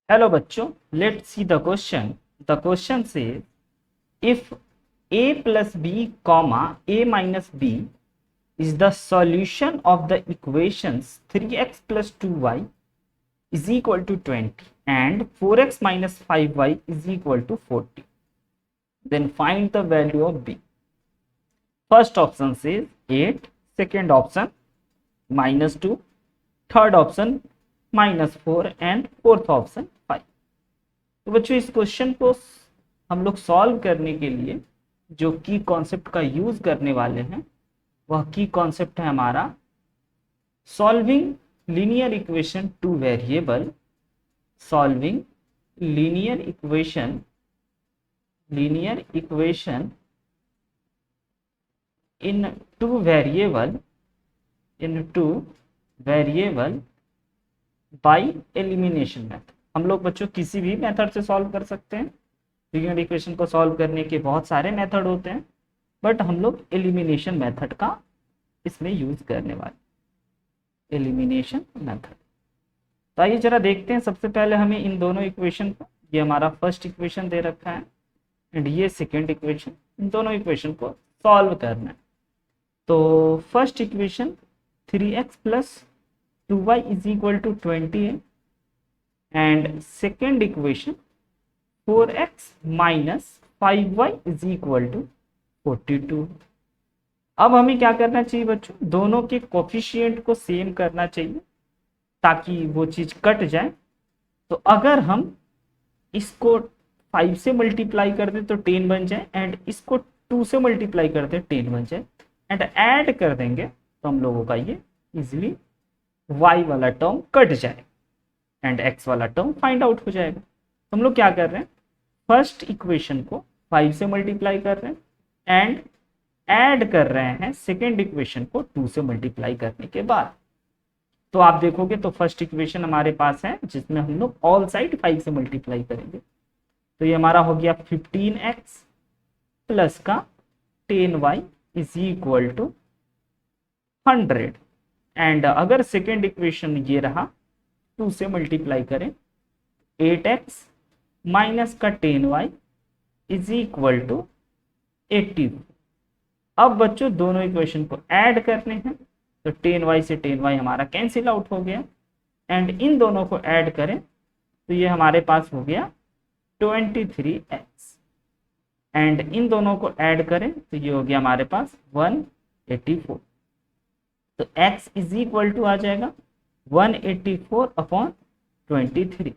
Hello bachcho, let's see the question. The question says if a plus b comma a minus b is the solution of the equations 3x plus 2y is equal to 20 and 4x minus 5y is equal to 40, then find the value of b. First option says 8, second option -2, third option -4 and fourth option 5. तो बच्चों इस question को हम लोग solve करने के लिए जो की कॉन्सेप्ट का यूज करने वाले हैं वह की कॉन्सेप्ट है हमारा solving linear equation two variable, solving linear equation in two variable by elimination method. हम लोग बच्चों किसी भी मेथड से सॉल्व कर सकते हैं। लीनियर इक्वेशन को सॉल्व करने के बहुत सारे मेथड होते हैं, बट हम लोग एलिमिनेशन मेथड का इसमें यूज करने वाले, एलिमिनेशन मेथड। तो आइए जरा देखते हैं। सबसे पहले हमें इन दोनों इक्वेशन को, ये हमारा फर्स्ट इक्वेशन दे रखा है एंड ये सेकेंड इक्वेशन, इन दोनों इक्वेशन को सॉल्व करना है। तो first equation 3x plus 2y is equal to 20 है and second equation 4x minus 5y is equal to 42। अब हमें क्या करना चाहिए बच्चों, दोनों के कोफिशिएंट को सेम करना चाहिए ताकि वो चीज कट जाए। तो अगर हम इसको 5 से मल्टीप्लाई कर दें तो 10 बन जाए एंड इसको 2 से मल्टीप्लाई कर दें 10 बन जाए एंड ऐड कर देंगे तो हम लोगों का ये इजिली y वाला टर्म कट जाए एंड x वाला टर्म फाइंड आउट हो जाएगा। तो हम लोग क्या कर रहे हैं, फर्स्ट इक्वेशन को 5 से मल्टीप्लाई कर रहे हैं एंड ऐड कर रहे हैं सेकेंड इक्वेशन को 2 से मल्टीप्लाई करने के बाद। तो आप देखोगे तो फर्स्ट इक्वेशन हमारे पास है जिसमें हम लोग ऑल साइड 5 से मल्टीप्लाई करेंगे। तो ये हमारा हो गया 15x प्लस का 10y is equal to 100 and अगर सेकेंड इक्वेशन ये रहा 2 से मल्टीप्लाई करें 8x माइनस का 10y इज इक्वल टू 80। अब बच्चों दोनों इक्वेशन को ऐड करने हैं तो 10y से 10y हमारा कैंसिल आउट हो गया एंड इन दोनों को ऐड करें तो ये हमारे पास हो गया 23x एंड इन दोनों को ऐड करें तो ये हो गया हमारे पास 184। तो x इज इक्वल टू आ जाएगा 184 अपॉन 23।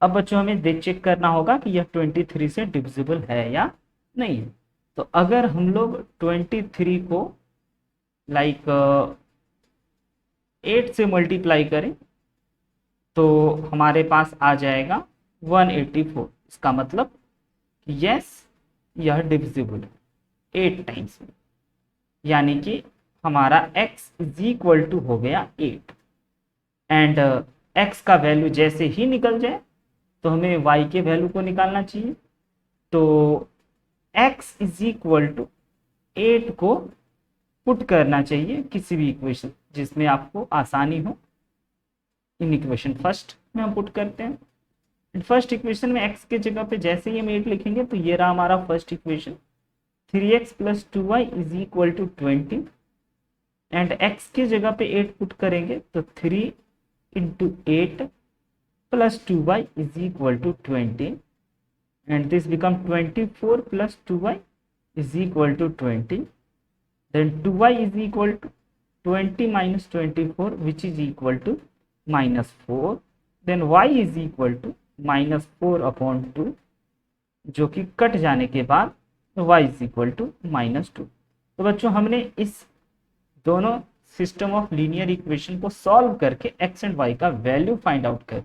अब बच्चों हमें देख चेक करना होगा कि यह 23 से डिविजिबल है या नहीं है। तो अगर हम लोग 23 को 8 से मल्टीप्लाई करें तो हमारे पास आ जाएगा 184। इसका मतलब यस यह डिविजिबल है 8 टाइम्स में, यानी कि हमारा x इज इक्वल टू हो गया 8 एंड x का वैल्यू जैसे ही निकल जाए तो हमें y के वैल्यू को निकालना चाहिए। तो x इज इक्वल टू 8 को पुट करना चाहिए किसी भी इक्वेशन जिसमें आपको आसानी हो। इन इक्वेशन फर्स्ट में हम पुट करते हैं। फर्स्ट इक्वेशन में x के जगह पे जैसे ही हम 8 लिखेंगे तो ये रहा हमारा first equation 3x plus 2y is equal to 20 and x के जगह पे 8 पुट करेंगे तो 3 into 8 plus 2y is equal to 20 and this become 24 plus 2y is equal to 20, then 2y is equal to 20 minus 24 which is equal to minus 4, then y is equal to minus 4 upon 2 जो कि cut जाने के बाद y is equal to minus 2। तो बच्चों हमने इस दोनों सिस्टम ऑफ लीनियर इक्वेशन को सॉल्व करके x एंड y का वैल्यू फाइंड आउट कर।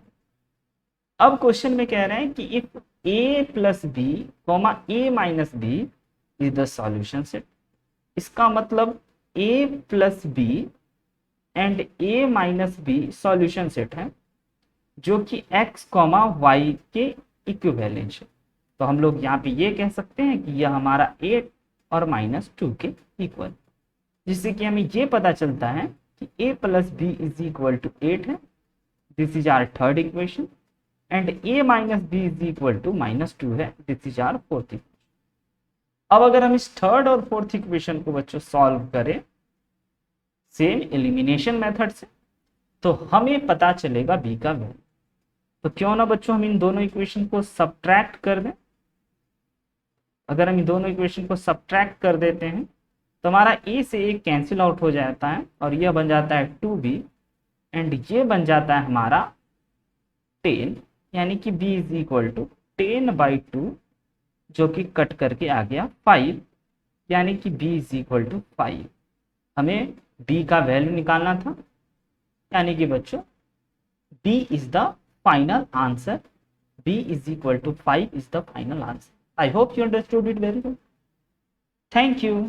अब क्वेश्चन में कह रहे हैं कि if a plus B comma a minus B is the solution set. इसका मतलब a plus B and a minus B solution set है जो कि x कॉमा y के इक्विवेलेंट है। तो हम लोग यहाँ पे ये कह सकते हैं कि यह हमारा 8 और -2 के इक्वल, जिससे कि हमें ये पता चलता है कि a plus B is equal to 8 है। This is our third equation and a minus B is equal to -2 है। This is our fourth equation. अब अगर हम इस थर्ड और फोर्थ इक्वेशन को बच्चों सॉल्व करें सेम एलिमिनेशन मेथड से, तो हमें पता चलेगा b का वैल्यू। तो क्यों ना बच्चों हम इन दोनों इक्वेशन को सब्ट्रैक्ट कर दें। अगर हम इन दोनों इक्वेशन को सब्ट्रैक्ट कर देते हैं तो हमारा a से a कैंसिल आउट हो जाता है और यह बन जाता है 2b एंड ये बन जाता है हमारा 10, यानी कि b इज इक्वल टू 10/2 जो कि कट करके आ गया 5, यानी कि b इज इक्वल टू 5। हमें b का वैल्यू निकालना था, यानी कि बच्चों b is the final answer. b is equal to 5 is the final answer. I hope you understood it very well. Thank you.